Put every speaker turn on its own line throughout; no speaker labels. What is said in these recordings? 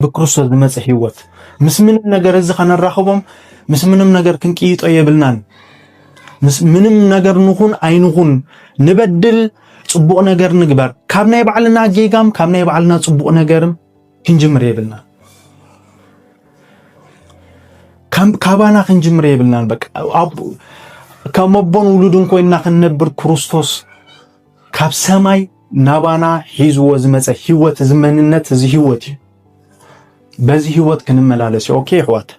بكريستوس ዝመጽእ ህይወት ምስ ምንም ነገር እዚ ከነራኸቦም ምስ ምንም ነገር ክንቅይጦ የብልናን ምስ ምንም ነገር ንኹን አይንኹን ንበድል ጽቡቕ ነገር ንግበር ካብ ናይ ባዕልና ጌጋም ካብ ናይ ባዕልና ጽቡቕ ነገርም ክንጅምር የብልና ካባና ክንጅምር የብልናን በቃ ከመቦን ውሉድን ኮይና ክንነብር ክርስቶስ ካብ ሰማይ ናባና ሒዝዎ ዝመጽእ ህይወት ዝመንነት እዚ ህይወት በዚህ ህይወት ክንመላለስ ኦኬ ህይወት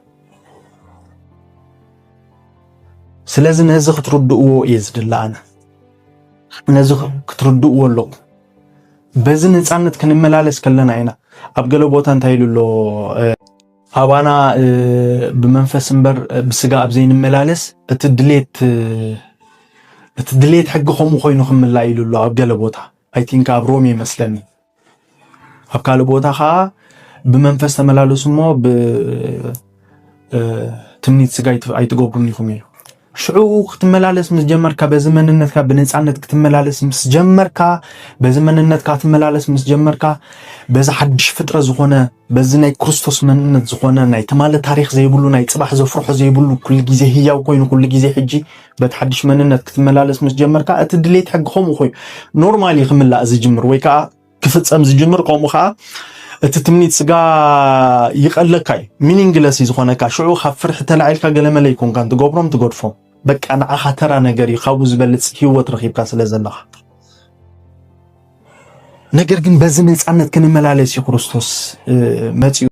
ስለዚህ ነዚህ ክትርድእዎ ይዝድላና ነዚህ ክትርድእዎ አለኩ በዚህ ነፃነት ክንመላለስ ከለና አይና አብገለ ቦታ እንታይሉሎ አባና በመንፈስ እንበር በስጋ አብዘይን መላለስ እትድሌት ሕግኹም ኮይኑ ክምላይሉሎ አብገለ ቦታ አይ ቲንክ አብሮም ይመስለኒ አብካለ ቦታ በመንፈስ ተመላለሱሞ በትምኒት ስጋ አይትጎብሩን ይኹም እዩ ሽዑ ክትመላለስ ምስ ጀመርካ በዘመንነትካ በነፃነት ክትመላለስ ምስ ጀመርካ በዘመንነትካ ክትመላለስ ምስ ጀመርካ በዛ ሓድሽ ፍጥረ ዝኾነ በዚ ናይ ክርስቶስ መንነት ዝኾነ ናይ ተማለ ታሪኽ ዘይብሉ ናይ ጽባሕ ዘፍርሖ ዘይብሉ ኩሉ ግዜ ህያው ኮይኑ ኩሉ ግዜ ሕጂ በተሓድሽ መንነት ክትመላለስ ምስ ጀመርካ እቲ ድሌት ሕግኹም ኮይኑ ኖርማሊ ክምላእ ዝጅምር ወይ ከዓ ክፍጸም ዝጅምር ቆሙኻ እቲ ትምኒት ስጋ ይቀለካ ሚኒንግለስ ዝኾነካ ሽዑ ካብ ፍርሕ ተላዒልካ ገለመለ ይኮንካ ትገብሮም ትጎድፎም በቃ ንዓኻ ተራ ነገር ይኻቡ ዝበልጽ ህይወት ረኺብካ ስለዘለኻ ነገር ግን በዚ ነፃነት ክንመላለስ ክርስቶስ መጽኡ